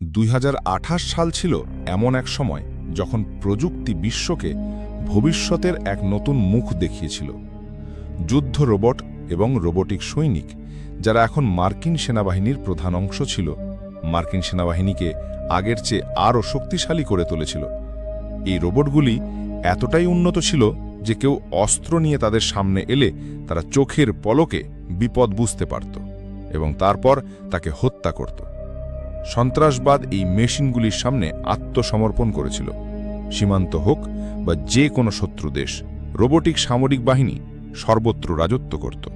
2028 সাল ছিল এমন এক সময় যখন প্রযুক্তি বিশ্বকে ভবিষ্যতের এক নতুন মুখ দেখিয়েছিল। যুদ্ধ রোবট এবং রোবোটিক সৈনিক, যারা এখন মার্কিন সেনাবাহিনীর প্রধান অংশ ছিল, মার্কিন সেনাবাহিনীকে আগের চেয়ে আরও শক্তিশালী করে তুলেছিল। এই রোবটগুলি এতটাই উন্নত ছিল যে কেউ অস্ত্র নিয়ে তাদের সামনে এলে তারা চোখের পলকে বিপদ বুঝতে পারত এবং তারপর তাকে হত্যা করত। সন্ত্রাসবাদ এই মেশিনগুলির সামনে আত্মসমর্পণ করেছিল। সীমান্ত হোক বা যে কোনো শত্রু দেশ, রোবোটিক সামরিক বাহিনী সর্বত্র রাজত্ব করত।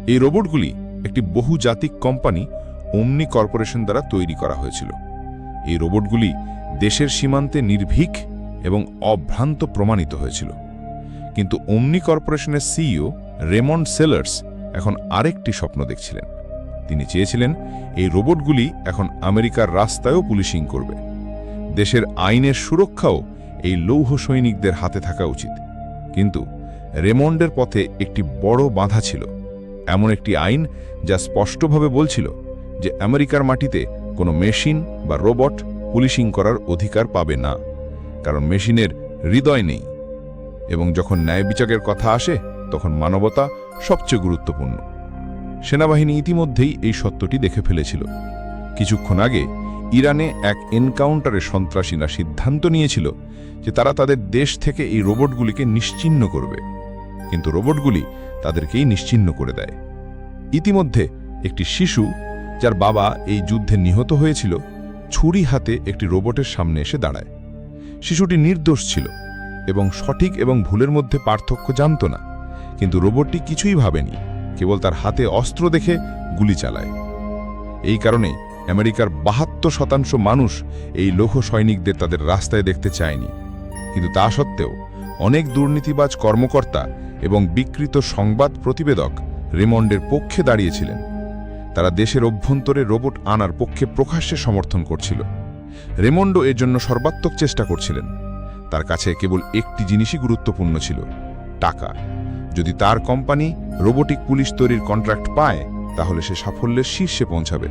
এই রোবটগুলি একটি বহুজাতিক কোম্পানি ওমনি কর্পোরেশন দ্বারা তৈরি করা হয়েছিল। এই রোবটগুলি দেশের সীমান্তে নির্ভীক এবং অভ্রান্ত প্রমাণিত হয়েছিল। কিন্তু ওমনি কর্পোরেশনের সিইও রেমন্ড সেলার্স এখন আরেকটি স্বপ্ন দেখছিলেন। তিনি চেয়েছিলেন এই রোবটগুলি এখন আমেরিকার রাস্তায়ও পুলিশিং করবে। দেশের আইনের সুরক্ষাও এই লৌহ সৈনিকদের হাতে থাকা উচিত। কিন্তু রেমন্ডের পথে একটি বড় বাধা ছিল, এমন একটি আইন যা স্পষ্টভাবে বলছিল যে আমেরিকার মাটিতে কোনো মেশিন বা রোবট পুলিশিং করার অধিকার পাবে না, কারণ মেশিনের হৃদয় নেই। এবং যখন ন্যায় বিচারের কথা আসে তখন মানবতা সবচেয়ে গুরুত্বপূর্ণ। সেনাবাহিনী ইতিমধ্যেই এই সত্যটি দেখে ফেলেছিল। কিছুক্ষণ আগে ইরানে এক এনকাউন্টারে সন্ত্রাসীরা সিদ্ধান্ত নিয়েছিল যে তারা তাদের দেশ থেকে এই রোবটগুলিকে নিশ্চিহ্ন করবে, কিন্তু রোবটগুলি তাদেরকেই নিশ্চিহ্ন করে দেয়। ইতিমধ্যে একটি শিশু, যার বাবা এই যুদ্ধে নিহত হয়েছিল, ছুরি হাতে একটি রোবটের সামনে এসে দাঁড়ায়। শিশুটি নির্দোষ ছিল এবং সঠিক এবং ভুলের মধ্যে পার্থক্য জানত না, কিন্তু রোবটটি কিছুই ভাবেনি, কেবল তার হাতে অস্ত্র দেখে গুলি চালায়। এই কারণে আমেরিকার ৭২% মানুষ এই লৌহ সৈনিকদের তাদের রাস্তায় দেখতে চায়নি। কিন্তু তা সত্ত্বেও অনেক দুর্নীতিবাজ কর্মকর্তা এবং বিকৃত সংবাদ প্রতিবেদক রেমন্ডের পক্ষে দাঁড়িয়েছিলেন। তারা দেশের অভ্যন্তরে রোবট আনার পক্ষে প্রকাশ্যে সমর্থন করছিল। রেমন্ডও এর জন্য সর্বাত্মক চেষ্টা করছিলেন। তার কাছে কেবল একটি জিনিসই গুরুত্বপূর্ণ ছিল, টাকা। যদি তার কোম্পানি রোবোটিক পুলিশ তৈরির কন্ট্রাক্ট পায়, তাহলে সে সাফল্যের শীর্ষে পৌঁছাবে।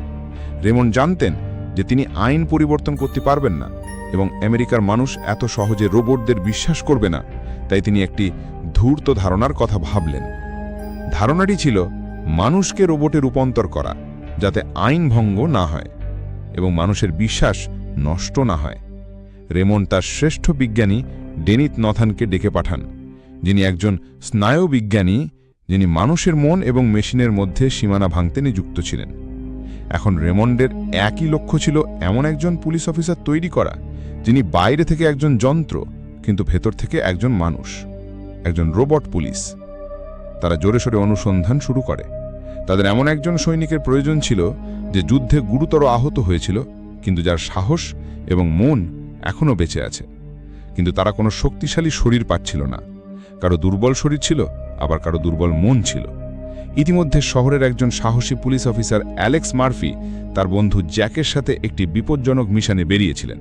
রেমন্ড জানতেন যে তিনি আইন পরিবর্তন করতে পারবেন না এবং আমেরিকার মানুষ এত সহজে রোবটদের বিশ্বাস করবে না, তাই তিনি একটি ধূর্ত ধারণার কথা ভাবলেন। ধারণাটি ছিল মানুষকে রোবটে রূপান্তর করা, যাতে আইন ভঙ্গ না হয় এবং মানুষের বিশ্বাস নষ্ট না হয়। রেমন্ড তার শ্রেষ্ঠ বিজ্ঞানী ডেনিথ নথানকে ডেকে পাঠান, যিনি একজন স্নায়ুবিজ্ঞানী, যিনি মানুষের মন এবং মেশিনের মধ্যে সীমানা ভাঙতে নিযুক্ত ছিলেন। এখন রেমন্ডের একই লক্ষ্য ছিল এমন একজন পুলিশ অফিসার তৈরি করা, যিনি বাইরে থেকে একজন যন্ত্র, কিন্তু ভেতর থেকে একজন মানুষ, একজন রোবট পুলিশ। তারা জোরে সোরে অনুসন্ধান শুরু করে। তাদের এমন একজন সৈনিকের প্রয়োজন ছিল যে যুদ্ধে গুরুতর আহত হয়েছিল, কিন্তু যার সাহস এবং মন এখনও বেঁচে আছে। কিন্তু তারা কোনো শক্তিশালী শরীর পাচ্ছিল না। কারো দুর্বল শরীর ছিল, আবার কারো দুর্বল মন ছিল। ইতিমধ্যে শহরের একজন সাহসী পুলিশ অফিসার অ্যালেক্স মার্ফি তার বন্ধু জ্যাকের সাথে একটি বিপজ্জনক মিশনে বেরিয়েছিলেন।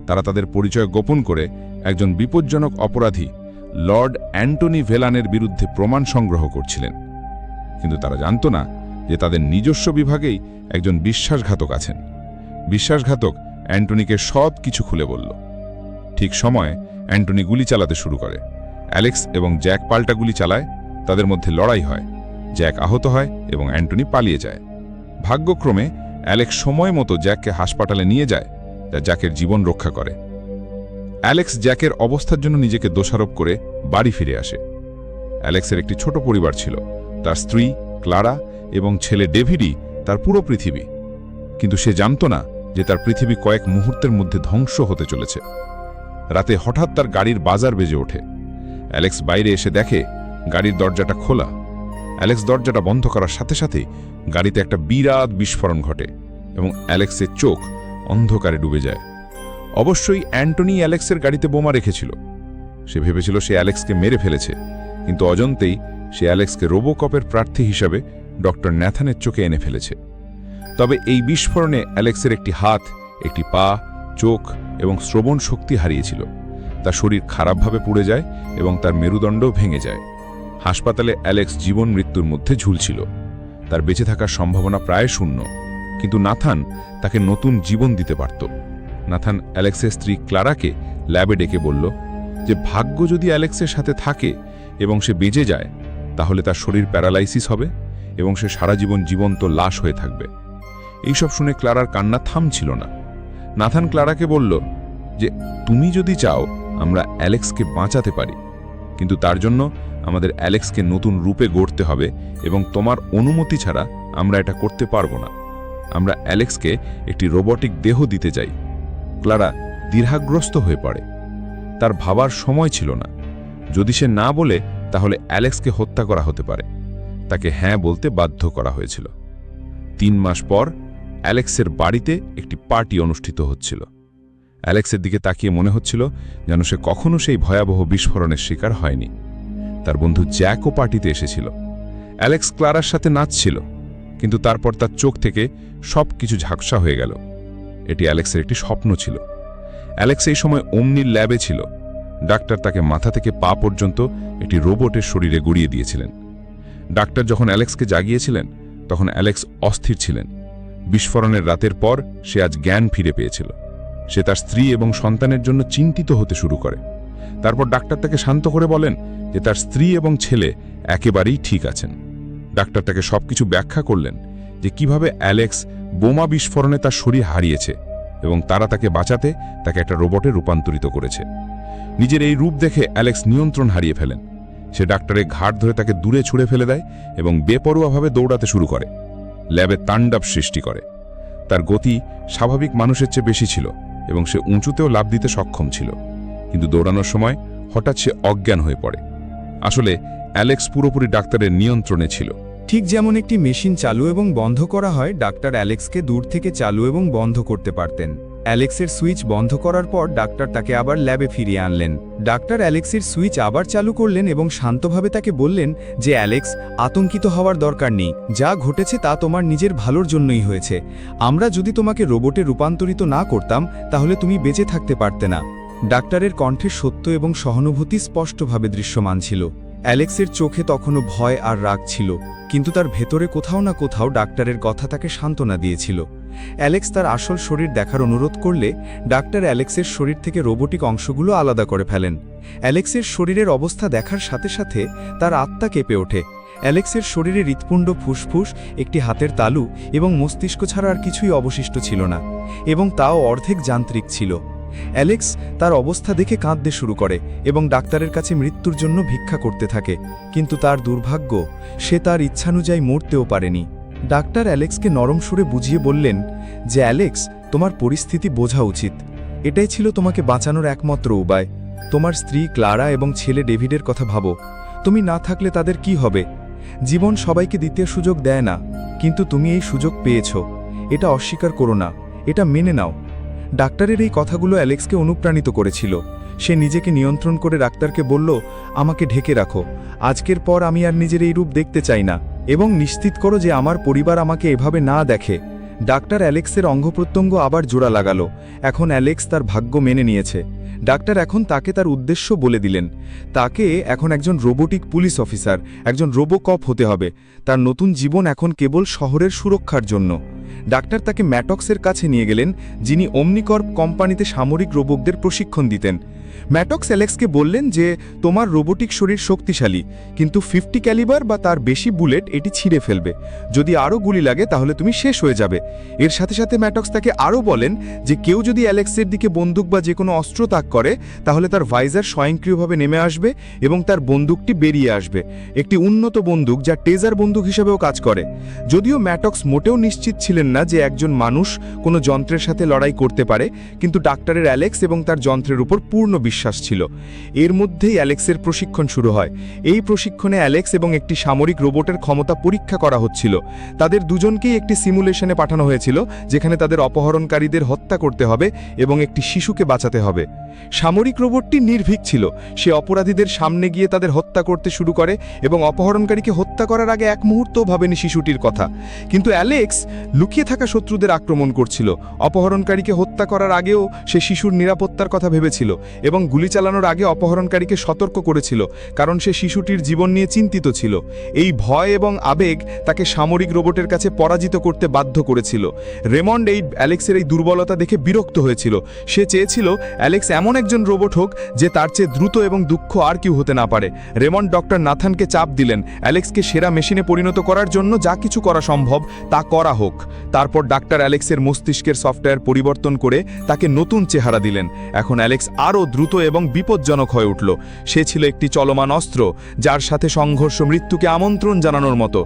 তারা তাদের পরিচয় গোপন করে একজন বিপজ্জনক অপরাধী লর্ড অ্যান্টনি ভেলানের বিরুদ্ধে প্রমাণ সংগ্রহ করছিলেন। কিন্তু তারা জানত না যে তাদের নিজস্ব বিভাগেই একজন বিশ্বাসঘাতক আছেন। বিশ্বাসঘাতক অ্যান্টনিকে সব কিছু খুলে বলল। ঠিক সময়ে অ্যান্টনি গুলি চালাতে শুরু করে। অ্যালেক্স এবং জ্যাক পাল্টা গুলি চালায়। তাদের মধ্যে লড়াই হয়। জ্যাক আহত হয় এবং অ্যান্টনি পালিয়ে যায়। ভাগ্যক্রমে অ্যালেক্স সময় মতো জ্যাককে হাসপাতালে নিয়ে যায়, যা জ্যাকের জীবন রক্ষা করে। অ্যালেক্স জ্যাকের অবস্থার জন্য নিজেকে দোষারোপ করে বাড়ি ফিরে আসে। অ্যালেক্সের একটি ছোট পরিবার ছিল, তার স্ত্রী ক্লারা এবং ছেলে ডেভিডই তার পুরো পৃথিবী। কিন্তু সে জানত না যে তার পৃথিবী কয়েক মুহূর্তের মধ্যে ধ্বংস হতে চলেছে। রাতে হঠাৎ তার গাড়ির বাজার বেজে ওঠে। অ্যালেক্স বাইরে এসে দেখে গাড়ির দরজাটা খোলা। অ্যালেক্স দরজাটা বন্ধ করার সাথে সাথেই গাড়িতে একটা বিরাট বিস্ফোরণ ঘটে এবং অ্যালেক্সের চোখ অন্ধকারে ডুবে যায়। অবশ্যই অ্যান্টনি অ্যালেক্সের গাড়িতে বোমা রেখেছিল। সে ভেবেছিল সে অ্যালেক্সকে মেরে ফেলেছে, কিন্তু অজান্তেই সে অ্যালেক্সকে রোবোকপের প্রার্থী হিসাবে ডক্টর ন্যাথানের চোখে এনে ফেলেছে। তবে এই বিস্ফোরণে অ্যালেক্সের একটি হাত, একটি পা, চোখ এবং শ্রবণ শক্তি হারিয়েছিল। তার শরীর খারাপভাবে পুড়ে যায় এবং তার মেরুদণ্ডও ভেঙে যায়। হাসপাতালে অ্যালেক্স জীবন মৃত্যুর মধ্যে ঝুলছিল। তার বেঁচে থাকার সম্ভাবনা প্রায় শূন্য। কিন্তু নাথান তাকে নতুন জীবন দিতে পারত। নাথান অ্যালেক্সের স্ত্রী ক্লারাকে ল্যাবে ডেকে বলল যে ভাগ্য যদি অ্যালেক্সের সাথে থাকে এবং সে বেঁচে যায়, তাহলে তার শরীর প্যারালাইসিস হবে এবং সে সারা জীবন জীবন্ত লাশ হয়ে থাকবে। এইসব শুনে ক্লারার কান্না থামছিল না। নাথান ক্লারাকে বলল যে তুমি যদি চাও আমরা অ্যালেক্সকে বাঁচাতে পারি, কিন্তু তার জন্য আমাদের অ্যালেক্সকে নতুন রূপে গড়তে হবে এবং তোমার অনুমতি ছাড়া আমরা এটা করতে পারবো না। আমরা অ্যালেক্সকে একটি রোবটিক দেহ দিতে চাই। ক্লারা দ্বিধাগ্রস্ত হয়ে পড়ে। তার ভাবার সময় ছিল না। যদি সে না বলে তাহলে অ্যালেক্সকে হত্যা করা হতে পারে। তাকে হ্যাঁ বলতে বাধ্য করা হয়েছিল। 3 মাস পর অ্যালেক্সের বাড়িতে একটি পার্টি অনুষ্ঠিত হচ্ছিল। অ্যালেক্সের দিকে তাকিয়ে মনে হচ্ছিল যেন সে কখনো সেই ভয়াবহ বিস্ফোরণের শিকার হয়নি। তার বন্ধু জ্যাকও পার্টিতে এসেছিল। অ্যালেক্স ক্লারার সাথে নাচছিল, কিন্তু তারপর তার চোখ থেকে সব কিছু ঝাপসা হয়ে গেল। এটি অ্যালেক্সের একটি স্বপ্ন ছিল। অ্যালেক্স এই সময় ওমনির ল্যাবে ছিল। ডাক্তার তাকে মাথা থেকে পা পর্যন্ত একটি রোবটের শরীরে গড়িয়ে দিয়েছিলেন। ডাক্তার যখন অ্যালেক্সকে জাগিয়েছিলেন তখন অ্যালেক্স অস্থির ছিলেন। বিস্ফোরণের রাতের পর সে আজ জ্ঞান ফিরে পেয়েছিল। সে তার স্ত্রী এবং সন্তানের জন্য চিন্তিত হতে শুরু করে। তারপর ডাক্তার তাকে শান্ত করে বলেন যে তার স্ত্রী এবং ছেলে একেবারেই ঠিক আছেন। ডাক্তার তাকে সবকিছু ব্যাখ্যা করলেন যে কিভাবে অ্যালেক্স বোমা বিস্ফোরণে তার শরীর হারিয়েছে এবং তারা তাকে বাঁচাতে তাকে একটা রোবটে রূপান্তরিত করেছে। নিজের এই রূপ দেখে অ্যালেক্স নিয়ন্ত্রণ হারিয়ে ফেলেন। সে ডাক্তারের ঘাট ধরে তাকে দূরে ছুঁড়ে ফেলে দেয় এবং বেপরোয়াভাবে দৌড়াতে শুরু করে। ল্যাবে তাণ্ডব সৃষ্টি করে। তার গতি স্বাভাবিক মানুষের চেয়ে বেশি ছিল এবং সে উঁচুতেও লাফ দিতে সক্ষম ছিল, কিন্তু দৌড়ানোর সময় হঠাৎ সে অজ্ঞান হয়ে পড়ে। আসলে অ্যালেক্স পুরোপুরি ডাক্তারের নিয়ন্ত্রণে ছিল। ঠিক যেমন একটি মেশিন চালু এবং বন্ধ করা হয়, ডাক্তার অ্যালেক্সকে দূর থেকে চালু এবং বন্ধ করতে পারতেন। অ্যালেক্সের সুইচ বন্ধ করার পর ডাক্তার তাকে আবার ল্যাবে ফিরিয়ে আনলেন। ডাক্তার অ্যালেক্সের সুইচ আবার চালু করলেন এবং শান্তভাবে তাকে বললেন যে অ্যালেক্স, আতঙ্কিত হওয়ার দরকার নেই। যা ঘটেছে তা তোমার নিজের ভালোর জন্যই হয়েছে। আমরা যদি তোমাকে রোবটে রূপান্তরিত না করতাম তাহলে তুমি বেঁচে থাকতে পারতে না। ডাক্তারের কণ্ঠে সত্য এবং সহানুভূতি স্পষ্টভাবে দৃশ্যমান ছিল। অ্যালেক্সের চোখে তখনও ভয় আর রাগ ছিল, কিন্তু তার ভেতরে কোথাও না কোথাও ডাক্তারের কথা তাকে সান্ত্বনা দিয়েছিল। অ্যালেক্স তার আসল শরীর দেখার অনুরোধ করলে ডাক্তার অ্যালেক্সের শরীর থেকে রোবটিক অংশগুলো আলাদা করে ফেলেন। অ্যালেক্সের শরীরের অবস্থা দেখার সাথে সাথে তার আত্মা কেঁপে ওঠে। অ্যালেক্সের শরীরে হৃৎপিণ্ড, ফুসফুস, একটি হাতের তালু এবং মস্তিষ্ক ছাড়া আর কিছুই অবশিষ্ট ছিল না, এবং তাও অর্ধেক যান্ত্রিক ছিল। অ্যালেক্স তার অবস্থা দেখে কাঁদতে শুরু করে এবং ডাক্তারের কাছে মৃত্যুর জন্য ভিক্ষা করতে থাকে, কিন্তু তার দুর্ভাগ্য, সে তার ইচ্ছানুযায়ী মরতেও পারেনি। ডাক্তার অ্যালেক্সকে নরম সুরে বুঝিয়ে বললেন যে অ্যালেক্স, তোমার পরিস্থিতি বোঝা উচিত। এটাই ছিল তোমাকে বাঁচানোর একমাত্র উপায়। তোমার স্ত্রী ক্লারা এবং ছেলে ডেভিডের কথা ভাবো। তুমি না থাকলে তাদের কি হবে? জীবন সবাইকে দ্বিতীয় সুযোগ দেয় না, কিন্তু তুমি এই সুযোগ পেয়েছো। এটা অস্বীকার করো না, এটা মেনে নাও। ডাক্তারের এই কথাগুলো অ্যালেক্সকে অনুপ্রাণিত করেছিল। সে নিজেকে নিয়ন্ত্রণ করে ডাক্তারকে বলল, আমাকে ঢেকে রাখো। আজকের পর আমি আর নিজের এই রূপ দেখতে চাই না, এবং নিশ্চিত করো যে আমার পরিবার আমাকে এভাবে না দেখে। ডাক্তার অ্যালেক্সের অঙ্গপ্রত্যঙ্গ আবার জোড়া লাগালো। এখন অ্যালেক্স তার ভাগ্য মেনে নিয়েছে। ডাক্তার এখন তাকে তার উদ্দেশ্য বলে দিলেন। তাকে এখন একজন রোবোটিক পুলিশ অফিসার, একজন রোবোকপ হতে হবে। তার নতুন জীবন এখন কেবল শহরের সুরক্ষার জন্য। ডাক্তার তাকে ম্যাটক্সের কাছে নিয়ে গেলেন, যিনি ওমনিকর্প কোম্পানিতে সামরিক রোবটদের প্রশিক্ষণ দিতেন। ম্যাটক্স অ্যালেক্সকে বললেন যে তোমার রোবোটিক শরীর শক্তিশালী, কিন্তু 50 ক্যালিবার বা তার বেশি বুলেট এটি ছিঁড়ে ফেলবে। যদি আরও গুলি লাগে তাহলে তুমি শেষ হয়ে যাবে। এর সাথে সাথে ম্যাটক্স তাকে আরও বলেন যে কেউ যদি অ্যালেক্সের দিকে বন্দুক বা যে কোনো অস্ত্র তাক করে তাহলে তার ভাইজার স্বয়ংক্রিয়ভাবে নেমে আসবে এবং তার বন্দুকটি বেরিয়ে আসবে, একটি উন্নত বন্দুক যা টেজার বন্দুক হিসেবেও কাজ করে। যদিও ম্যাটক্স মোটেও নিশ্চিত ছিলেন না যে একজন মানুষ কোনো যন্ত্রের সাথে লড়াই করতে পারে, কিন্তু ডাক্তারের অ্যালেক্স এবং তার যন্ত্রের উপর পূর্ণ বিশ্বাস ছিল। এর মধ্যেই অ্যালেক্সের প্রশিক্ষণ শুরু হয়। এই প্রশিক্ষণে অ্যালেক্স এবং একটি সামরিক রোবটের ক্ষমতা পরীক্ষা করা হচ্ছিল। তাদের দুজনকেই একটি সিমুলেশনে পাঠানো হয়েছিল, যেখানে তাদের অপহরণকারীদের হত্যা করতে হবে এবং একটি শিশুকে বাঁচাতে হবে। সামরিক রোবটটি নির্ভীক ছিল। সে অপরাধীদের সামনে গিয়ে তাদের হত্যা করতে শুরু করে এবং অপহরণকারীকে হত্যা করার আগে এক মুহূর্তও ভাবেনি শিশুটির কথা। কিন্তু অ্যালেক্স লুকিয়ে থাকা শত্রুদের আক্রমণ করছিল। অপহরণকারীকে হত্যা করার আগেও সে শিশুর নিরাপত্তার কথা ভেবেছিল এবং এবং গুলি চালানোর আগে অপহরণকারীকে সতর্ক করেছিল, কারণ সে শিশুটির জীবন নিয়ে চিন্তিত ছিল। এই ভয় এবং আবেগ তাকে সামরিক রোবটের কাছে পরাজিত করতে বাধ্য করেছিল। রেমন্ড অ্যালেক্সের এই দুর্বলতা দেখে বিরক্ত হয়েছিল। সে চেয়েছিল অ্যালেক্স এমন একজন রোবট হোক যে তার চেয়ে দ্রুত এবং দক্ষ আর কেউ হতে না পারে। রেমন্ড ডক্টর নাথানকে চাপ দিলেন অ্যালেক্সকে সেরা মেশিনে পরিণত করার জন্য যা কিছু করা সম্ভব তা করা হোক। তারপর ডাক্তার অ্যালেক্সের মস্তিষ্কের সফটওয়্যার পরিবর্তন করে তাকে নতুন চেহারা দিলেন। এখন অ্যালেক্স আরও দ্রুত এবং বিপজ্জনক হয়ে উঠল। সে ছিল একটি চলমান অস্ত্র, যার সাথে সংঘর্ষ মৃত্যুকে আমন্ত্রণ জানানোর মতো।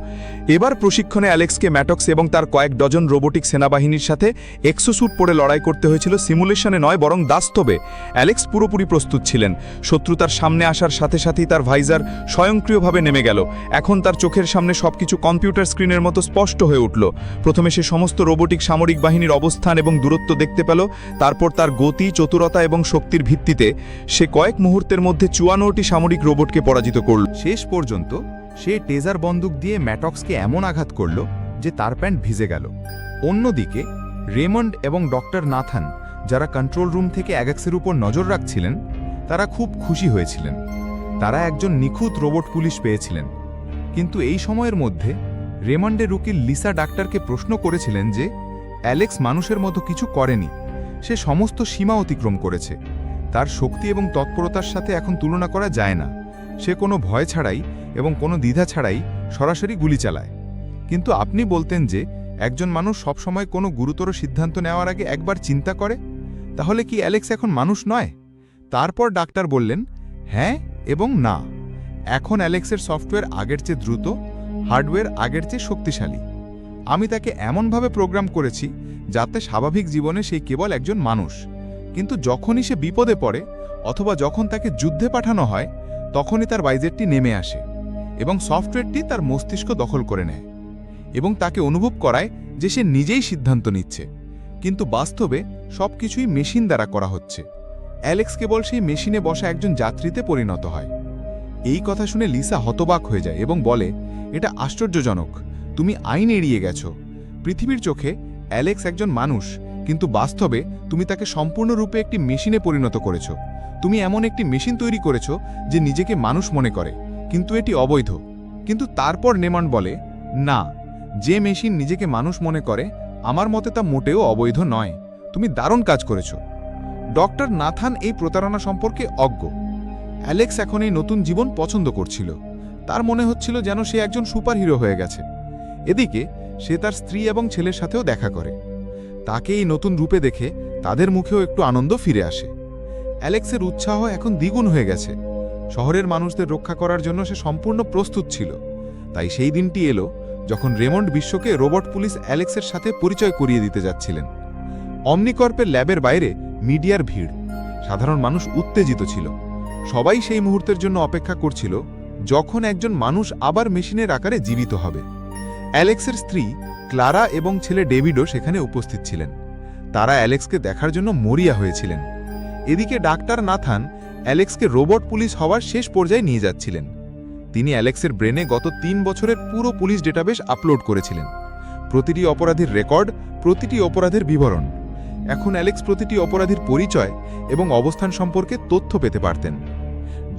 এবার প্রশিক্ষণে অ্যালেক্সকে ম্যাটক্স এবং তার কয়েক ডজন রোবোটিক সেনাবাহিনীর সাথে এক্সোস্যুট পরে লড়াই করতে হয়েছিল, সিমুলেশনে নয় বরং বাস্তবে। অ্যালেক্স পুরোপুরি প্রস্তুত ছিলেন। শত্রু তার সামনে আসার সাথে সাথেই তার ভাইজার স্বয়ংক্রিয়ভাবে নেমে গেল। এখন তার চোখের সামনে সবকিছু কম্পিউটার স্ক্রিনের মতো স্পষ্ট হয়ে উঠল। প্রথমে সে সমস্ত রোবোটিক সামরিক বাহিনীর অবস্থান এবং দূরত্ব দেখতে পেল। তারপর তার গতি, চতুরতা এবং শক্তির ভিত্তিতে সে কয়েক মুহূর্তের মধ্যে 54টি সামরিক রোবটকে পরাজিত করল। শেষ পর্যন্ত সে টেজার বন্দুক দিয়ে ম্যাটক্সকে এমন আঘাত করল যে তার প্যান্ট ভিজে গেল। অন্যদিকে রেমন্ড এবং ডক্টর নাথান, যারা কন্ট্রোল রুম থেকে অ্যালেক্সের উপর নজর রাখছিলেন, তারা খুব খুশি হয়েছিলেন। তারা একজন নিখুঁত রোবট পুলিশ পেয়েছিলেন। কিন্তু এই সময়ের মধ্যে রেমন্ডের উকিল লিসা ডাক্তারকে প্রশ্ন করেছিলেন যে অ্যালেক্স মানুষের মতো কিছু করেনি, সে সমস্ত সীমা অতিক্রম করেছে। তার শক্তি এবং তৎপরতার সাথে এখন তুলনা করা যায় না। সে কোনো ভয় ছাড়াই এবং কোনো দ্বিধা ছাড়াই সরাসরি গুলি চালায়। কিন্তু আপনি বলতেন যে একজন মানুষ সবসময় কোনো গুরুতর সিদ্ধান্ত নেওয়ার আগে একবার চিন্তা করে। তাহলে কি অ্যালেক্স এখন মানুষ নয়? তারপর ডাক্তার বললেন, হ্যাঁ এবং না। এখন অ্যালেক্সের সফটওয়্যার আগের চেয়ে দ্রুত, হার্ডওয়্যার আগের চেয়ে শক্তিশালী। আমি তাকে এমনভাবে প্রোগ্রাম করেছি যাতে স্বাভাবিক জীবনে সে কেবল একজন মানুষ, কিন্তু যখনই সে বিপদে পড়ে অথবা যখন তাকে যুদ্ধে পাঠানো হয়, তখনই তার বাইজেটটি নেমে আসে এবং সফটওয়্যারটি তার মস্তিষ্ক দখল করে নেয় এবং তাকে অনুভব করায় যে সে নিজেই সিদ্ধান্ত নিচ্ছে। কিন্তু বাস্তবে সবকিছুই মেশিন দ্বারা করা হচ্ছে। অ্যালেক্স কেবল সেই মেশিনে বসা একজন যাত্রীতে পরিণত হয়। এই কথা শুনে লিসা হতবাক হয়ে যায় এবং বলে, এটা আশ্চর্যজনক, তুমি আইন এড়িয়ে গেছ। পৃথিবীর চোখে অ্যালেক্স একজন মানুষ, কিন্তু বাস্তবে তুমি তাকে সম্পূর্ণরূপে একটি মেশিনে পরিণত করেছ। তুমি এমন একটি মেশিন তৈরি করেছ যে নিজেকে মানুষ মনে করে, কিন্তু এটি অবৈধ। কিন্তু তারপর রেমন্ড বলে, না, যে মেশিন নিজেকে মানুষ মনে করে, আমার মতে তা মোটেও অবৈধ নয়। তুমি দারুণ কাজ করেছ। ডক্টর নাথান এই প্রতারণা সম্পর্কে অজ্ঞ। অ্যালেক্স এখন এই নতুন জীবন পছন্দ করছিল। তার মনে হচ্ছিল যেন সে একজন সুপারহিরো হয়ে গেছে। এদিকে সে তার স্ত্রী এবং ছেলের সাথেও দেখা করে। তাকে এই নতুন রূপে দেখে তাদের মুখেও একটু আনন্দ ফিরে আসে। অ্যালেক্সের উৎসাহ এখন দ্বিগুণ হয়ে গেছে। শহরের মানুষদের রক্ষা করার জন্য সে সম্পূর্ণ প্রস্তুত ছিল। তাই সেই দিনটি এলো যখন রেমন্ড বিশ্বকে রোবট পুলিশ অ্যালেক্সের সাথে পরিচয় করিয়ে দিতে যাচ্ছিলেন। অমনিকর্পের ল্যাবের বাইরে মিডিয়ার ভিড়। সাধারণ মানুষ উত্তেজিত ছিল। সবাই সেই মুহূর্তের জন্য অপেক্ষা করছিল যখন একজন মানুষ আবার মেশিনের আকারে জীবিত হবে। অ্যালেক্সের স্ত্রী ক্লারা এবং ছেলে ডেভিডও সেখানে উপস্থিত ছিলেন। তারা অ্যালেক্সকে দেখার জন্য মরিয়া হয়েছিলেন। এদিকে ডাক্তার নাথান অ্যালেক্সকে রোবট পুলিশ হওয়ার শেষ পর্যায়ে নিয়ে যাচ্ছিলেন। তিনি অ্যালেক্সের ব্রেনে গত 3 বছরের পুরো পুলিশ ডেটাবেস আপলোড করেছিলেন। প্রতিটি অপরাধীর রেকর্ড, প্রতিটি অপরাধের বিবরণ। এখন অ্যালেক্স প্রতিটি অপরাধীর পরিচয় এবং অবস্থান সম্পর্কে তথ্য পেতে পারতেন।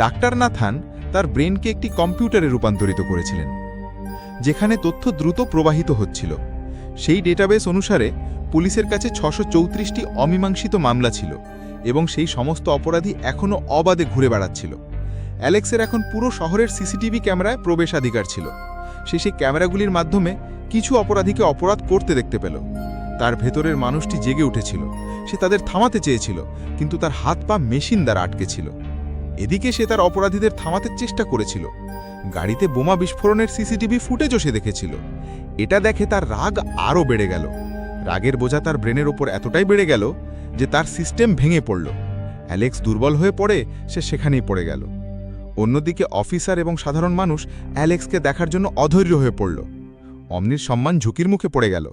ডাক্তার নাথান তার ব্রেনকে একটি কম্পিউটারে রূপান্তরিত করেছিলেন, যেখানে তথ্য দ্রুত প্রবাহিত হচ্ছিল। সেই ডেটাবেস অনুসারে পুলিশের কাছে 634টি অমীমাংসিত মামলা ছিল এবং সেই সমস্ত অপরাধী এখনও অবাধে ঘুরে বেড়াচ্ছিল। অ্যালেক্সের এখন পুরো শহরের সিসিটিভি ক্যামেরায় প্রবেশাধিকার ছিল। সে সেই ক্যামেরাগুলির মাধ্যমে কিছু অপরাধীকে অপরাধ করতে দেখতে পেল। তার ভেতরের মানুষটি জেগে উঠেছিল। সে তাদের থামাতে চেয়েছিল, কিন্তু তার হাত পা মেশিন দ্বারা আটকে ছিল। এদিকে সে তার অপরাধীদের থামাতে চেষ্টা করেছিল। গাড়িতে বোমা বিস্ফোরণের সিসিটিভি ফুটেজও সে দেখেছিল। এটা দেখে তার রাগ আরও বেড়ে গেল। রাগের বোঝা তার ব্রেনের ওপর এতটাই বেড়ে গেল যে তার সিস্টেম ভেঙে পড়ল। অ্যালেক্স দুর্বল হয়ে পড়ে সে সেখানেই পড়ে গেল। অন্যদিকে অফিসার এবং সাধারণ মানুষ অ্যালেক্সকে দেখার জন্য অধৈর্য হয়ে পড়ল। অমনির সম্মান ঝুঁকির মুখে পড়ে গেল।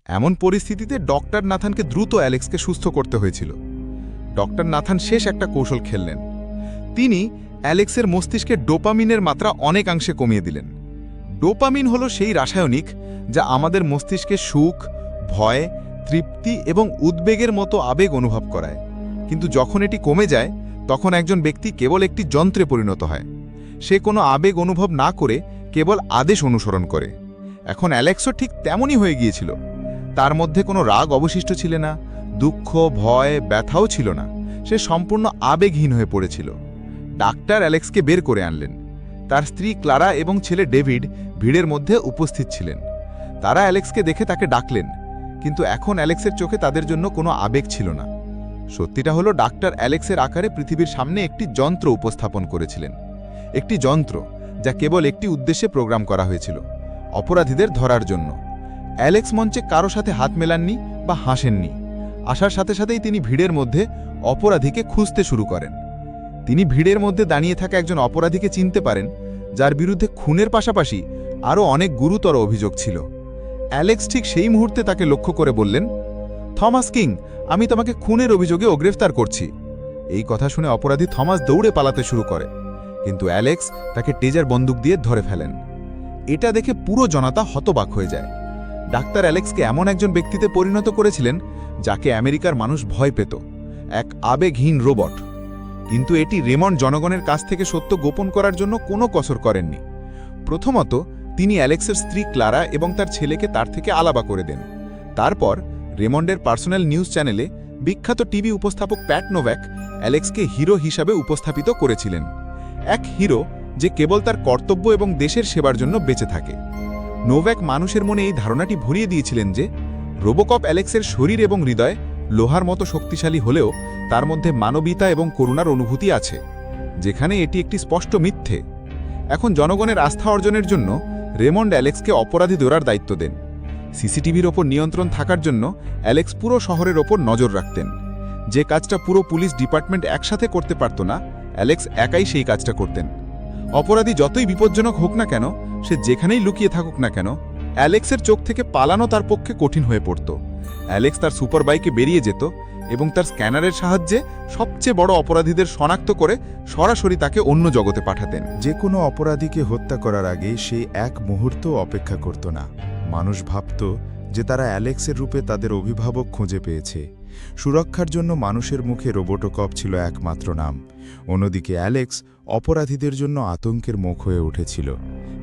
এমন পরিস্থিতিতে ডক্টর নাথানকে দ্রুত অ্যালেক্সকে সুস্থ করতে হয়েছিল। ডক্টর নাথান শেষ একটা কৌশল খেললেন। তিনি অ্যালেক্সের মস্তিষ্কে ডোপামিনের মাত্রা অনেকাংশে কমিয়ে দিলেন। ডোপামিন হলো সেই রাসায়নিক যা আমাদের মস্তিষ্কে সুখ, ভয়, তৃপ্তি এবং উদ্বেগের মতো আবেগ অনুভব করায়। কিন্তু যখন এটি কমে যায় তখন একজন ব্যক্তি কেবল একটি যন্ত্রে পরিণত হয়। সে কোনো আবেগ অনুভব না করে কেবল আদেশ অনুসরণ করে। এখন অ্যালেক্সও ঠিক তেমনই হয়ে গিয়েছিল। তার মধ্যে কোনো রাগ অবশিষ্ট ছিল না, দুঃখ, ভয়, ব্যথাও ছিল না। সে সম্পূর্ণ আবেগহীন হয়ে পড়েছিল। ডাক্তার অ্যালেক্সকে বের করে আনলেন। তার স্ত্রী ক্লারা এবং ছেলে ডেভিড ভিড়ের মধ্যে উপস্থিত ছিলেন। তারা অ্যালেক্সকে দেখে তাকে ডাকলেন, কিন্তু এখন অ্যালেক্সের চোখে তাদের জন্য কোনো আবেগ ছিল না। সত্যিটা হলো, ডাক্তার অ্যালেক্সের আকারে পৃথিবীর সামনে একটি যন্ত্র উপস্থাপন করেছিলেন। একটি যন্ত্র যা কেবল একটি উদ্দেশ্যে প্রোগ্রাম করা হয়েছিল, অপরাধীদের ধরার জন্য। অ্যালেক্স মঞ্চে কারো সাথে হাত মেলাননি বা হাসেননি। আসার সাথে সাথেই তিনি ভিড়ের মধ্যে অপরাধীকে খুঁজতে শুরু করেন। তিনি ভিড়ের মধ্যে দাঁড়িয়ে থাকা একজন অপরাধীকে চিনতে পারেন, যার বিরুদ্ধে খুনের পাশাপাশি আরও অনেক গুরুতর অভিযোগ ছিল। অ্যালেক্স ঠিক সেই মুহূর্তে তাকে লক্ষ্য করে বললেন, থমাস কিং, আমি তোমাকে খুনের অভিযোগে গ্রেফতার করছি। এই কথা শুনে অপরাধী থমাস দৌড়ে পালাতে শুরু করে, কিন্তু অ্যালেক্স তাকে টেজার বন্দুক দিয়ে ধরে ফেলেন। এটা দেখে পুরো জনতা হতবাক হয়ে যায়। ডাক্তার অ্যালেক্সকে এমন একজন ব্যক্তিতে পরিণত করেছিলেন যাকে আমেরিকার মানুষ ভয় পেত, এক আবেগহীন রোবট। কিন্তু এটি রেমন্ড জনগণের কাছ থেকে সত্য গোপন করার জন্য কোনো কসর করেননি। প্রথমত, তিনি অ্যালেক্সের স্ত্রী ক্লারা এবং তার ছেলেকে তার থেকে আলাদা করে দেন। তারপর রেমন্ডের পার্সোনাল নিউজ চ্যানেলে বিখ্যাত টিভি উপস্থাপক প্যাট নোভ্যাক অ্যালেক্সকে হিরো হিসাবে উপস্থাপিত করেছিলেন, এক হিরো যে কেবল তার কর্তব্য এবং দেশের সেবার জন্য বেঁচে থাকে। নোভ্যাক মানুষের মনে এই ধারণাটি ভরিয়ে দিয়েছিলেন যে রোবোকপ অ্যালেক্সের শরীর এবং হৃদয় লোহার মতো শক্তিশালী হলেও তার মধ্যে মানবিকতা এবং করুণার অনুভূতি আছে, যেখানে এটি একটি স্পষ্ট মিথ্যে। এখন জনগণের আস্থা অর্জনের জন্য রেমন্ড অ্যালেক্সকে অপরাধী ধরার দায়িত্ব দেন। সিসিটিভির ওপর নিয়ন্ত্রণ থাকার জন্য অ্যালেক্স পুরো শহরের ওপর নজর রাখতেন। যে কাজটা পুরো পুলিশ ডিপার্টমেন্ট একসাথে করতে পারত না, অ্যালেক্স একাই সেই কাজটা করতেন। অপরাধী যতই বিপজ্জনক হোক না কেন, সে যেখানেই লুকিয়ে থাকুক না কেন, অ্যালেক্সের চোখ থেকে পালানো তার পক্ষে কঠিন হয়ে পড়ত। অ্যালেক্স তার সুপার বাইকে বেরিয়ে যেত এবং তার স্ক্যানারের সাহায্যে সবচেয়ে বড় অপরাধীদের শনাক্ত করে সরাসরি তাকে অন্য জগতে পাঠাতেন। যে কোনো অপরাধীকে হত্যা করার আগে সে এক মুহূর্ত অপেক্ষা করত না। মানুষ ভাবত যে তারা অ্যালেক্সের রূপে তাদের অভিভাবক খুঁজে পেয়েছে। সুরক্ষার জন্য মানুষের মুখে রোবোটোকপ ছিল একমাত্র নাম। অন্যদিকে অ্যালেক্স অপরাধীদের জন্য আতঙ্কের মুখ হয়ে উঠেছিল।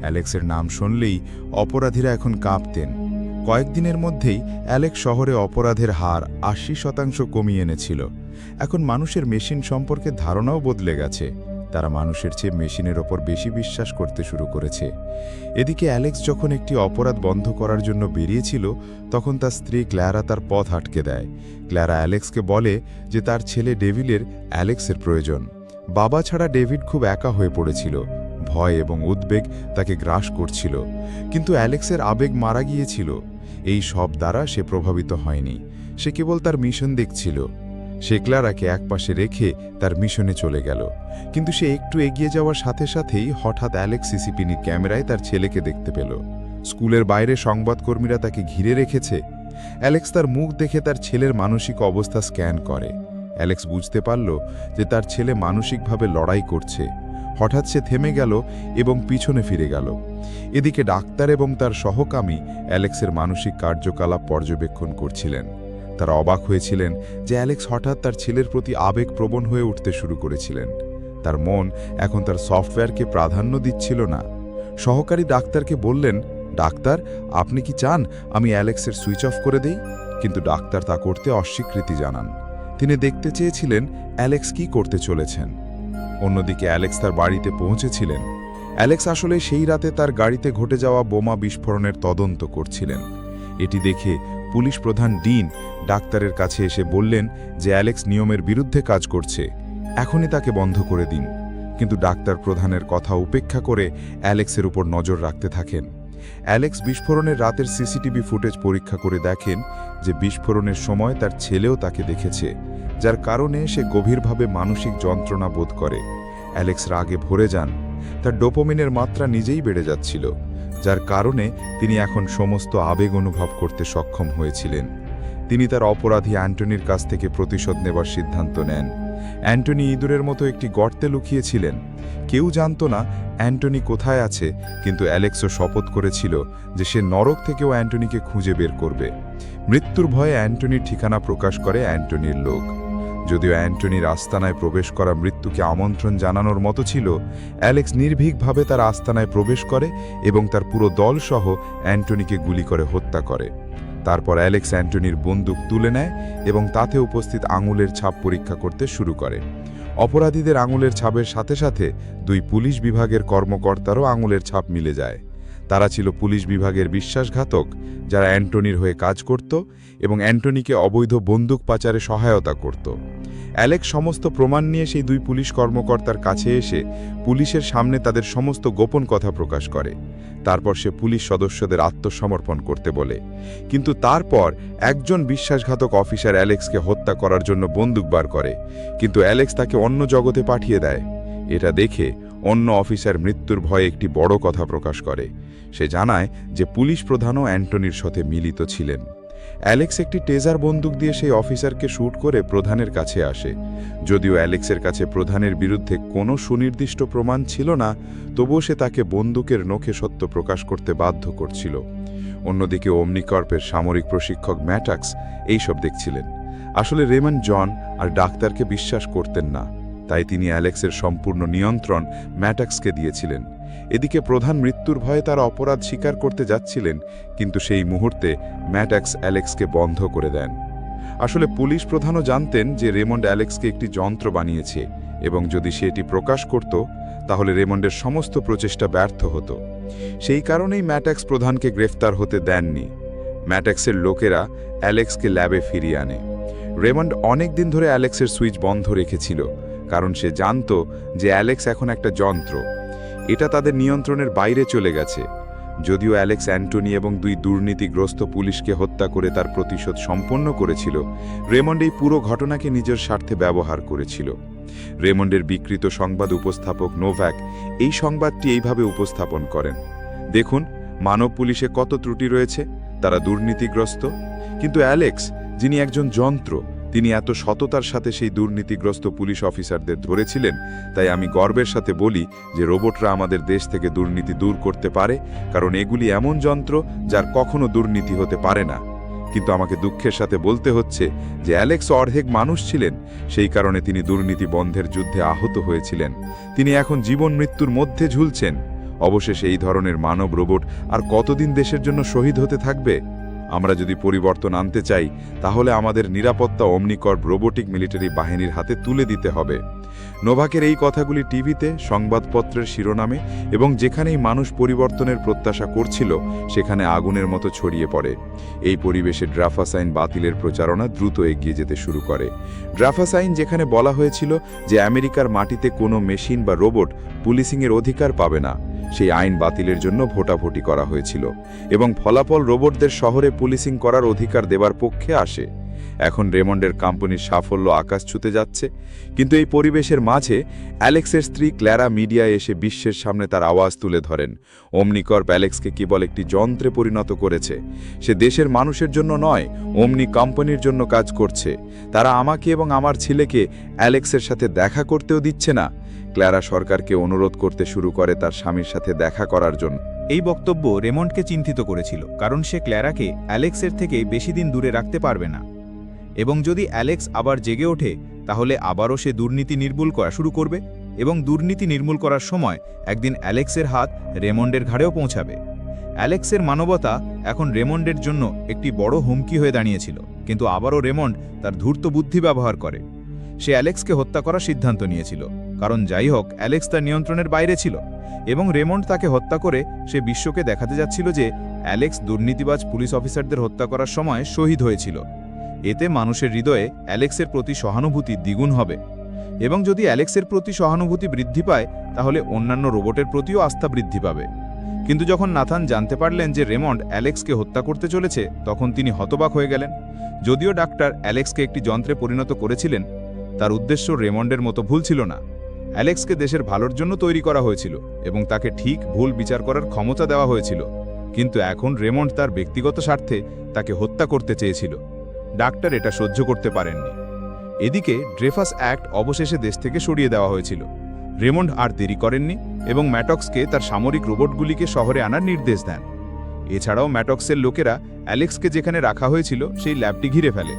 অ্যালেক্সের নাম শুনলেই অপরাধীরা এখন কাঁপতেন। কয়েকদিনের মধ্যেই অ্যালেক্স শহরে অপরাধের হার ৮০% কমিয়ে এনেছিল। এখন মানুষের মেশিন সম্পর্কে ধারণাও বদলে গেছে। তারা মানুষের চেয়ে মেশিনের ওপর বেশি বিশ্বাস করতে শুরু করেছে। এদিকে অ্যালেক্স যখন একটি অপরাধ বন্ধ করার জন্য বেরিয়েছিল, তখন তার স্ত্রী ক্ল্যারা তার পথ আটকে দেয়। ক্ল্যারা অ্যালেক্সকে বলে যে তার ছেলে ডেভিডের অ্যালেক্সের প্রয়োজন। বাবা ছাড়া ডেভিড খুব একা হয়ে পড়েছিল। ভয় এবং উদ্বেগ তাকে গ্রাস করছিল, কিন্তু অ্যালেক্সের আবেগ মারা গিয়েছিল। এই সব দ্বারা সে প্রভাবিত হয়নি। সে কেবল তার মিশন দেখছিল। সে ক্লারাকে একপাশে রেখে তার মিশনে চলে গেল। কিন্তু সে একটু এগিয়ে যাওয়ার সাথে সাথেই হঠাৎ অ্যালেক্স সিসিটিভির ক্যামেরায় তার ছেলেকে দেখতে পেল। স্কুলের বাইরে সংবাদকর্মীরা তাকে ঘিরে রেখেছে। অ্যালেক্স তার মুখ দেখে তার ছেলের মানসিক অবস্থা স্ক্যান করে। অ্যালেক্স বুঝতে পারল যে তার ছেলে মানসিকভাবে লড়াই করছে। হঠাৎ সে থেমে গেল এবং পিছনে ফিরে গেল। এদিকে ডাক্তার এবং তার সহকামী অ্যালেক্সের মানসিক কার্যকলাপ পর্যবেক্ষণ করছিলেন। তারা অবাক হয়েছিলেন যে অ্যালেক্স হঠাৎ তার ছেলের প্রতি আবেগপ্রবণ হয়ে উঠতে শুরু করেছিলেন। তার মন এখন তার সফটওয়্যারকে প্রাধান্য দিচ্ছিল না। সহকারী ডাক্তারকে বললেন, ডাক্তার, আপনি কি চান আমি অ্যালেক্সের সুইচ অফ করে দেই? কিন্তু ডাক্তার তা করতে অস্বীকৃতি জানান। তিনি দেখতে চেয়েছিলেন অ্যালেক্স কি করতে চলেছেন। অন্যদিকে অ্যালেক্স তার বাড়িতে পৌঁছেছিলেন। অ্যালেক্স আসলে সেই রাতে তার গাড়িতে ঘটে যাওয়া বোমা বিস্ফোরণের তদন্ত করছিলেন। এটি দেখে পুলিশ প্রধান ডিন ডাক্তারের কাছে এসে বললেন যে অ্যালেক্স নিয়মের বিরুদ্ধে কাজ করছে, এখনই তাকে বন্ধ করে দিন। কিন্তু ডাক্তার প্রধানের কথা উপেক্ষা করে অ্যালেক্সের উপর নজর রাখতে থাকেন। অ্যালেক্স বিস্ফোরণের রাতের সিসিটিভি ফুটেজ পরীক্ষা করে দেখেন যে বিস্ফোরণের সময় তার ছেলেও তাকে দেখেছে, যার কারণে সে গভীরভাবে মানসিক যন্ত্রণা বোধ করে। অ্যালেক্স রাগে ভরে যান। তার ডোপামিনের মাত্রা নিজেই বেড়ে যাচ্ছিল, যার কারণে তিনি এখন সমস্ত আবেগ অনুভব করতে সক্ষম হয়েছিলেন। তিনি তার অপরাধী অ্যান্টনির কাছ থেকে প্রতিশোধ নেবার সিদ্ধান্ত নেন। অ্যান্টনি ইঁদুরের মতো একটি গর্তে লুকিয়েছিলেন। কেউ জানত না অ্যান্টনি কোথায় আছে, কিন্তু অ্যালেক্সও শপথ করেছিল যে সে নরক থেকেও অ্যান্টনিকে খুঁজে বের করবে। মৃত্যুর ভয়ে অ্যান্টনির ঠিকানা প্রকাশ করে অ্যান্টনির লোক। যদিও অ্যান্টনির আস্তানায় প্রবেশ করা মৃত্যুকে আমন্ত্রণ জানানোর মতো ছিল, অ্যালেক্স নির্ভীকভাবে তার আস্তানায় প্রবেশ করে এবং তার পুরো দলসহ অ্যান্টনিকে গুলি করে হত্যা করে। তারপর অ্যালেক্স অ্যান্টনির বন্দুক তুলে নেয় এবং তাতে উপস্থিত আঙুলের ছাপ পরীক্ষা করতে শুরু করে। অপরাধীদের আঙুলের ছাপের সাথে সাথে 2 পুলিশ বিভাগের কর্মকর্তারও আঙুলের ছাপ মিলে যায়। তারা ছিল পুলিশ বিভাগের বিশ্বাসঘাতক, যারা অ্যান্টনির হয়ে কাজ করত এবং অ্যান্টনিকে অবৈধ বন্দুক পাচারে সহায়তা করত। অ্যালেক্স সমস্ত প্রমাণ নিয়ে সেই 2 পুলিশ কর্মকর্তার কাছে এসে পুলিশের সামনে তাদের সমস্ত গোপন কথা প্রকাশ করে। তারপর সে পুলিশ সদস্যদের আত্মসমর্পণ করতে বলে। কিন্তু তারপর একজন বিশ্বাসঘাতক অফিসার অ্যালেক্সকে হত্যা করার জন্য বন্দুক বার করে, কিন্তু অ্যালেক্স তাকে অন্য জগতে পাঠিয়ে দেয়। এটা দেখে অন্য অফিসার মৃত্যুর ভয়ে একটি বড় কথা প্রকাশ করে। সে জানায় যে পুলিশ প্রধানও অ্যান্টনির সাথে মিলিত ছিলেন। অ্যালেক্স একটি টেজার বন্দুক দিয়ে সেই অফিসারকে শ্যুট করে প্রধানের কাছে আসে। যদিও অ্যালেক্সের কাছে প্রধানের বিরুদ্ধে কোনো সুনির্দিষ্ট প্রমাণ ছিল না, তবুও সে তাকে বন্দুকের নখে সত্য প্রকাশ করতে বাধ্য করছিল। অন্যদিকে ওমনিকর্পের সামরিক প্রশিক্ষক ম্যাটাক্স এইসব দেখছিলেন। আসলে রেমন্ড জন আর ডাক্তারকে বিশ্বাস করতেন না, তাই তিনি অ্যালেক্সের সম্পূর্ণ নিয়ন্ত্রণ ম্যাটাক্সকে দিয়েছিলেন। এদিকে প্রধান মৃত্যুর ভয়ে তারা অপরাধ স্বীকার করতে যাচ্ছিলেন, কিন্তু সেই মুহূর্তে ম্যাটাক্স অ্যালেক্সকে বন্ধ করে দেন। আসলে পুলিশ প্রধানও জানতেন যে রেমন্ড অ্যালেক্সকে একটি যন্ত্র বানিয়েছে এবং যদি সে এটি প্রকাশ করত তাহলে রেমন্ডের সমস্ত প্রচেষ্টা ব্যর্থ হতো। সেই কারণেই ম্যাটাক্স প্রধানকে গ্রেফতার হতে দেননি। ম্যাটাক্সের লোকেরা অ্যালেক্সকে ল্যাবে ফিরিয়ে আনে। রেমন্ড অনেক দিন ধরে অ্যালেক্সের সুইচ বন্ধ রেখেছিল, কারণ সে জানত যে অ্যালেক্স এখন একটা যন্ত্র। এটা তাদের নিয়ন্ত্রণের বাইরে চলে গেছে। যদিও অ্যালেক্স অ্যান্টনি এবং 2 দুর্নীতিগ্রস্ত পুলিশকে হত্যা করে তার প্রতিশোধ সম্পন্ন করেছিল, রেমন্ড এই পুরো ঘটনাকে নিজের স্বার্থে ব্যবহার করেছিল। রেমন্ডের বিকৃত সংবাদ উপস্থাপক নোভ্যাক এই সংবাদটি এইভাবে উপস্থাপন করেন: দেখুন, মানব পুলিশে কত ত্রুটি রয়েছে, তারা দুর্নীতিগ্রস্ত। কিন্তু অ্যালেক্স, যিনি একজন যন্ত্র, তিনি এত সততার সাথে সেই দুর্নীতিগ্রস্ত পুলিশ অফিসারদের ধরেছিলেন। তাই আমি গর্বের সাথে বলি যে রোবটরা আমাদের দেশ থেকে দুর্নীতি দূর করতে পারে, কারণ এগুলি এমন যন্ত্র যার কখনো দুর্নীতি হতে পারে না। কিন্তু আমাকে দুঃখের সাথে বলতে হচ্ছে যে অ্যালেক্স অর্ধেক মানুষ ছিলেন, সেই কারণে তিনি দুর্নীতি বন্ধের যুদ্ধে আহত হয়েছিলেন। তিনি এখন জীবন মৃত্যুর মধ্যে ঝুলছেন। অবশেষে এই ধরনের মানব রোবট আর কতদিন দেশের জন্য শহীদ হতে থাকবে? আমরা যদি পরিবর্তন আনতে চাই, তাহলে আমাদের নিরাপত্তা ওমনিকর্প রোবোটিক মিলিটারি বাহিনীর হাতে তুলে দিতে হবে। নোভাকের এই কথাগুলি টিভিতে, সংবাদপত্রের শিরোনামে এবং যেখানেই মানুষ পরিবর্তনের প্রত্যাশা করছিল সেখানে আগুনের মতো ছড়িয়ে পড়ে। এই পরিবেশে ড্রাফাস আইন বাতিলের প্রচারণা দ্রুত এগিয়ে যেতে শুরু করে। ড্রাফাস আইন, যেখানে বলা হয়েছিল যে আমেরিকার মাটিতে কোনো মেশিন বা রোবট পুলিশিংয়ের অধিকার পাবে না, সেই আইন বাতিলের জন্য ভোটাভুটি করা হয়েছিল এবং ফলাফল রোবটদের শহরে পুলিশিং করার অধিকার দেবার পক্ষে আসে। এখন রেমন্ডের কোম্পানির সাফল্য আকাশ ছুঁতে যাচ্ছে। কিন্তু এই পরিবেশের মাঝে অ্যালেক্সের স্ত্রী ক্ল্যারা মিডিয়ায় এসে বিশ্বের সামনে তার আওয়াজ তুলে ধরেন। ওমনিকর্প অ্যালেক্সকে কেবল একটি যন্ত্রে পরিণত করেছে। সে দেশের মানুষের জন্য নয়, ওমনি কোম্পানির জন্য কাজ করছে। তারা আমাকে এবং আমার ছেলেকে অ্যালেক্সের সাথে দেখা করতেও দিচ্ছে না। ক্ল্যারা সরকারকে অনুরোধ করতে শুরু করে তার স্বামীর সাথে দেখা করার জন্য। এই বক্তব্য রেমন্ডকে চিন্তিত করেছিল, কারণ সে ক্ল্যারাকে অ্যালেক্সের থেকে বেশি দিন দূরে রাখতে পারবে না। এবং যদি অ্যালেক্স আবার জেগে ওঠে, তাহলে আবারও সে দুর্নীতি নির্মূল করা শুরু করবে এবং দুর্নীতি নির্মূল করার সময় একদিন অ্যালেক্সের হাত রেমন্ডের ঘাড়েও পৌঁছাবে। অ্যালেক্সের মানবতা এখন রেমন্ডের জন্য একটি বড় হুমকি হয়ে দাঁড়িয়েছিল, কিন্তু আবারও রেমন্ড তার ধূর্ত বুদ্ধি ব্যবহার করে। সে অ্যালেক্সকে হত্যা করার সিদ্ধান্ত নিয়েছিল, কারণ যাই হোক অ্যালেক্স তার নিয়ন্ত্রণের বাইরে ছিল এবং রেমন্ড তাকে হত্যা করে সে বিশ্বকে দেখাতে যাচ্ছিল যে অ্যালেক্স দুর্নীতিবাজ পুলিশ অফিসারদের হত্যা করার সময় শহীদ হয়েছিল। এতে মানুষের হৃদয়ে অ্যালেক্সের প্রতি সহানুভূতি দ্বিগুণ হবে এবং যদি অ্যালেক্সের প্রতি সহানুভূতি বৃদ্ধি পায়, তাহলে অন্যান্য রোবটের প্রতিও আস্থা বৃদ্ধি পাবে। কিন্তু যখন নাথান জানতে পারলেন যে রেমন্ড অ্যালেক্সকে হত্যা করতে চলেছে, তখন তিনি হতবাক হয়ে গেলেন। যদিও ডাক্তার অ্যালেক্সকে একটি যন্ত্রে পরিণত করেছিলেন, তার উদ্দেশ্য রেমন্ডের মতো ভুল ছিল না। অ্যালেক্সকে দেশের ভালোর জন্য তৈরি করা হয়েছিল এবং তাকে ঠিক ভুল বিচার করার ক্ষমতা দেওয়া হয়েছিল। কিন্তু এখন রেমন্ড তার ব্যক্তিগত স্বার্থে তাকে হত্যা করতে চেয়েছিল। ডাক্তার এটা সহ্য করতে পারেননি। এদিকে ড্রেফাস অ্যাক্ট অবশেষে দেশ থেকে সরিয়ে দেওয়া হয়েছিল। রেমন্ড আর দেরি করেননি এবং ম্যাটক্সকে তার সামরিক রোবটগুলিকে শহরে আনার নির্দেশ দেন। এছাড়াও ম্যাটক্সের লোকেরা অ্যালেক্সকে যেখানে রাখা হয়েছিল সেই ল্যাবটি ঘিরে ফেলে।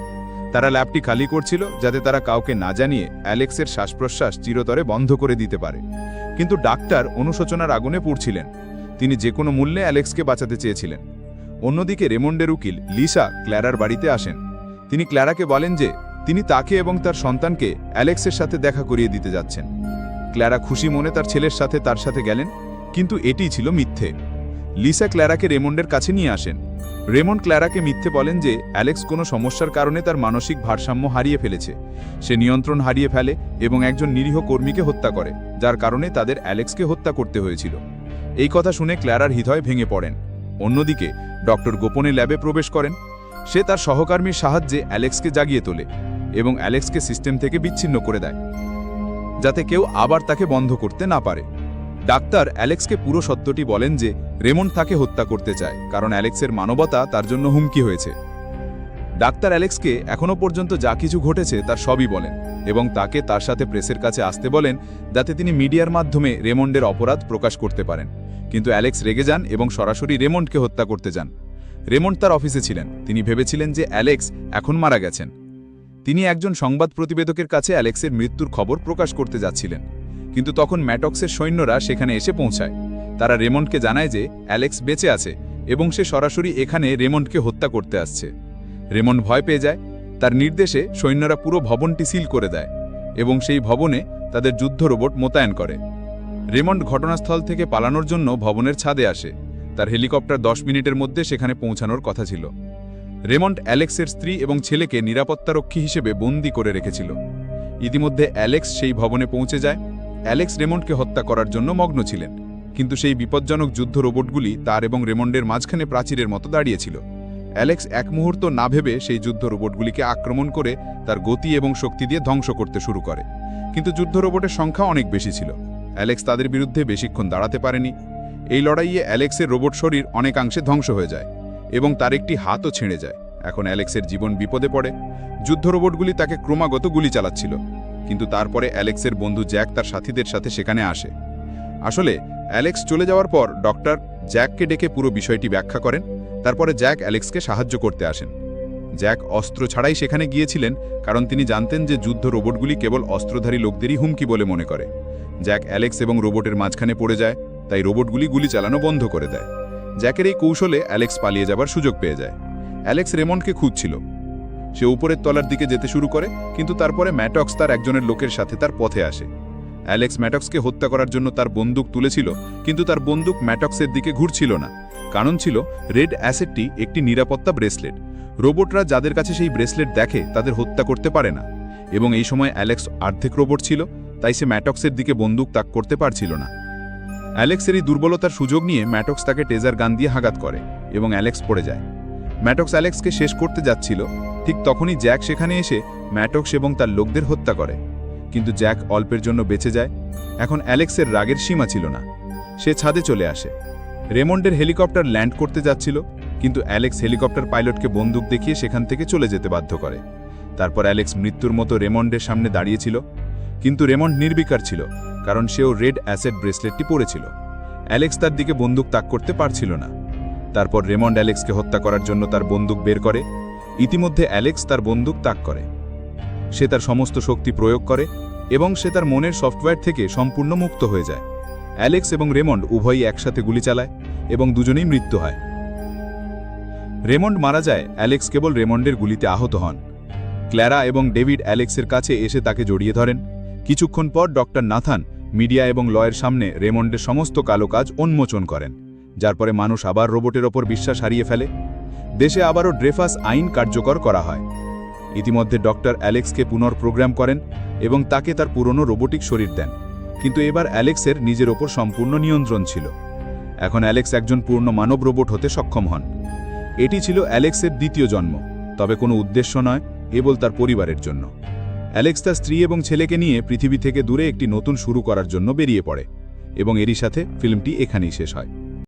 তারা ল্যাবটি খালি করছিল যাতে তারা কাউকে না জানিয়ে অ্যালেক্সের শ্বাসপ্রশ্বাস চিরতরে বন্ধ করে দিতে পারে। কিন্তু ডাক্তার অনুশোচনার আগুনে পুড়ছিলেন। তিনি যে কোনো মূল্যে অ্যালেক্সকে বাঁচাতে চেয়েছিলেন। অন্যদিকে রেমন্ডের উকিল লিসা ক্ল্যারার বাড়িতে আসেন। তিনি ক্ল্যারাকে বলেন যে তিনি তাকে এবং তার সন্তানকে অ্যালেক্সের সাথে দেখা করিয়ে দিতে যাচ্ছেন। ক্ল্যারা খুশি মনে তার ছেলের সাথে তার সাথে গেলেন, কিন্তু এটিই ছিল মিথ্যে। লিসা ক্ল্যারাকে রেমন্ডের কাছে নিয়ে আসেন। রেমন্ড ক্ল্যারাকে মিথ্যে বলেন যে অ্যালেক্স কোনো সমস্যার কারণে তার মানসিক ভারসাম্য হারিয়ে ফেলেছে। সে নিয়ন্ত্রণ হারিয়ে ফেলে এবং একজন নিরীহ কর্মীকে হত্যা করে, যার কারণে তাদের অ্যালেক্সকে হত্যা করতে হয়েছিল। এই কথা শুনে ক্ল্যারার হৃদয় ভেঙে পড়েন। অন্যদিকে ডক্টর গোপনে ল্যাবে প্রবেশ করেন। সে তার সহকর্মীর সাহায্যে অ্যালেক্সকে জাগিয়ে তোলে এবং অ্যালেক্সকে সিস্টেম থেকে বিচ্ছিন্ন করে দেয়, যাতে কেউ আবার তাকে বন্ধ করতে না পারে। ডাক্তার অ্যালেক্সকে পুরো সত্যটি বলেন যে রেমন্ড তাকে হত্যা করতে চায়, কারণ অ্যালেক্সের মানবতা তার জন্য হুমকি হয়েছে। ডাক্তার অ্যালেক্সকে এখনও পর্যন্ত যা কিছু ঘটেছে তার সবই বলেন এবং তাকে তার সাথে প্রেসের কাছে আসতে বলেন, যাতে তিনি মিডিয়ার মাধ্যমে রেমন্ডের অপরাধ প্রকাশ করতে পারেন। কিন্তু অ্যালেক্স রেগে যান এবং সরাসরি রেমন্ডকে হত্যা করতে যান। রেমন্ড তার অফিসে ছিলেন। তিনি ভেবেছিলেন যে অ্যালেক্স এখন মারা গেছেন। তিনি একজন সংবাদ প্রতিবেদকের কাছে অ্যালেক্সের মৃত্যুর খবর প্রকাশ করতে যাচ্ছিলেন, কিন্তু তখন ম্যাটক্সের সৈন্যরা সেখানে এসে পৌঁছায়। তারা রেমন্ডকে জানায় যে অ্যালেক্স বেঁচে আছে এবং সে সরাসরি এখানে রেমন্ডকে হত্যা করতে আসছে। রেমন্ড ভয় পেয়ে যায়। তার নির্দেশে সৈন্যরা পুরো ভবনটি সিল করে দেয় এবং সেই ভবনে তাদের যুদ্ধ রোবট মোতায়েন করে। রেমন্ড ঘটনাস্থল থেকে পালানোর জন্য ভবনের ছাদে আসে। তার হেলিকপ্টার 10 মিনিটের মধ্যে সেখানে পৌঁছানোর কথা ছিল। রেমন্ড অ্যালেক্সের স্ত্রী এবং ছেলেকে নিরাপত্তারক্ষী হিসেবে বন্দী করে রেখেছিল। ইতিমধ্যে অ্যালেক্স সেই ভবনে পৌঁছে যায়। অ্যালেক্স রেমন্ডকে হত্যা করার জন্য মগ্ন ছিলেন, কিন্তু সেই বিপজ্জনক যুদ্ধ রোবটগুলি তার এবং রেমন্ডের মাঝখানে প্রাচীরের মতো দাঁড়িয়েছিল। অ্যালেক্স এক মুহূর্ত না ভেবে সেই যুদ্ধ রোবটগুলিকে আক্রমণ করে তার গতি এবং শক্তি দিয়ে ধ্বংস করতে শুরু করে, কিন্তু যুদ্ধ রোবটের সংখ্যা অনেক বেশি ছিল। অ্যালেক্স তাদের বিরুদ্ধে বেশিক্ষণ দাঁড়াতে পারেনি। এই লড়াইয়ে অ্যালেক্সের রোবট শরীর অনেকাংশে ধ্বংস হয়ে যায় এবং তার একটি হাতও ছিঁড়ে যায়। এখন অ্যালেক্সের জীবন বিপদে পড়ে। যুদ্ধ রোবটগুলি তাকে ক্রমাগত গুলি চালাচ্ছিল, কিন্তু তারপরে অ্যালেক্সের বন্ধু জ্যাক তার সাথীদের সাথে সেখানে আসে। আসলে অ্যালেক্স চলে যাওয়ার পর ডক্টর জ্যাককে ডেকে পুরো বিষয়টি ব্যাখ্যা করেন। তারপরে জ্যাক অ্যালেক্সকে সাহায্য করতে আসেন। জ্যাক অস্ত্র ছাড়াই সেখানে গিয়েছিলেন, কারণ তিনি জানতেন যে যুদ্ধ রোবটগুলি কেবল অস্ত্রধারী লোকদেরই হুমকি বলে মনে করে। জ্যাক অ্যালেক্স এবং রোবটের মাঝখানে পড়ে যায়, তাই রোবটগুলি গুলি চালানো বন্ধ করে দেয়। জ্যাকের এই কৌশলে অ্যালেক্স পালিয়ে যাবার সুযোগ পেয়ে যায়। অ্যালেক্স রেমন্ডকে খুঁজছিল। সে উপরের তলার দিকে যেতে শুরু করে, কিন্তু তারপরে ম্যাটক্স তার একজনের লোকের সাথে তার পথে আসে। অ্যালেক্স ম্যাটক্সকে হত্যা করার জন্য তার বন্দুক তুলেছিল, কিন্তু তার বন্দুক ম্যাটক্সের দিকে ঘুরছিল না। কারণ ছিল রেড অ্যাসেটটি একটি নিরাপত্তা ব্রেসলেট। রোবটরা যাদের কাছে সেই ব্রেসলেট দেখে তাদের হত্যা করতে পারে না, এবং এই সময় অ্যালেক্স অর্ধেক রোবট ছিল, তাই সে ম্যাটক্সের দিকে বন্দুক তাক করতে পারছিল না। অ্যালেক্সের এই দুর্বলতার সুযোগ নিয়ে ম্যাটক্স তাকে টেজার গান দিয়ে আঘাত করে এবং অ্যালেক্স পড়ে যায়। ম্যাটক্স অ্যালেক্সকে শেষ করতে যাচ্ছিল, ঠিক তখনই জ্যাক সেখানে এসে ম্যাটক্স এবং তার লোকদের হত্যা করে, কিন্তু জ্যাক অল্পের জন্য বেঁচে যায়। এখন অ্যালেক্সের রাগের সীমা ছিল না। সে ছাদে চলে আসে। রেমন্ডের হেলিকপ্টার ল্যান্ড করতে যাচ্ছিল, কিন্তু অ্যালেক্স হেলিকপ্টার পাইলটকে বন্দুক দেখিয়ে সেখান থেকে চলে যেতে বাধ্য করে। তারপর অ্যালেক্স মৃত্যুর মতো রেমন্ডের সামনে দাঁড়িয়েছিল, কিন্তু রেমন্ড নির্বিকার ছিল, কারণ সেও রেড অ্যাসেট ব্রেসলেটটি পরেছিল। অ্যালেক্স তার দিকে বন্দুক তাক করতে পারছিল না। তারপর রেমন্ড অ্যালেক্সকে হত্যা করার জন্য তার বন্দুক বের করে। ইতিমধ্যে অ্যালেক্স তার বন্দুক তাক করে। সে তার সমস্ত শক্তি প্রয়োগ করে এবং সে তার মনের সফটওয়্যার থেকে সম্পূর্ণ মুক্ত হয়ে যায়। অ্যালেক্স এবং রেমন্ড উভয়ই একসাথে গুলি চালায় এবং দুজনেই মৃত্যু হয়। রেমন্ড মারা যায়, অ্যালেক্স কেবল রেমন্ডের গুলিতে আহত হন। ক্ল্যারা এবং ডেভিড অ্যালেক্সের কাছে এসে তাকে জড়িয়ে ধরেন। কিছুক্ষণ পর ডক্টর নাথান মিডিয়া এবং লয়ের সামনে রেমন্ডের সমস্ত কালো কাজ উন্মোচন করেন, যার পরে মানুষ আবার রোবটের ওপর বিশ্বাস হারিয়ে ফেলে। দেশে আবারও ড্রেফাস আইন কার্যকর করা হয়। ইতিমধ্যে ডক্টর অ্যালেক্সকে পুনর্প্রোগ্রাম করেন এবং তাকে তার পুরনো রোবোটিক শরীর দেন, কিন্তু এবার অ্যালেক্সের নিজের ওপর সম্পূর্ণ নিয়ন্ত্রণ ছিল। এখন অ্যালেক্স একজন পূর্ণ মানব রোবট হতে সক্ষম হন। এটি ছিল অ্যালেক্সের দ্বিতীয় জন্ম, তবে কোনো উদ্দেশ্য নয়, কেবল তার পরিবারের জন্য। অ্যালেক্স তার স্ত্রী এবং ছেলেকে নিয়ে পৃথিবী থেকে দূরে একটি নতুন শুরু করার জন্য বেরিয়ে পড়ে, এবং এরই সাথে ফিল্মটি এখানেই শেষ হয়।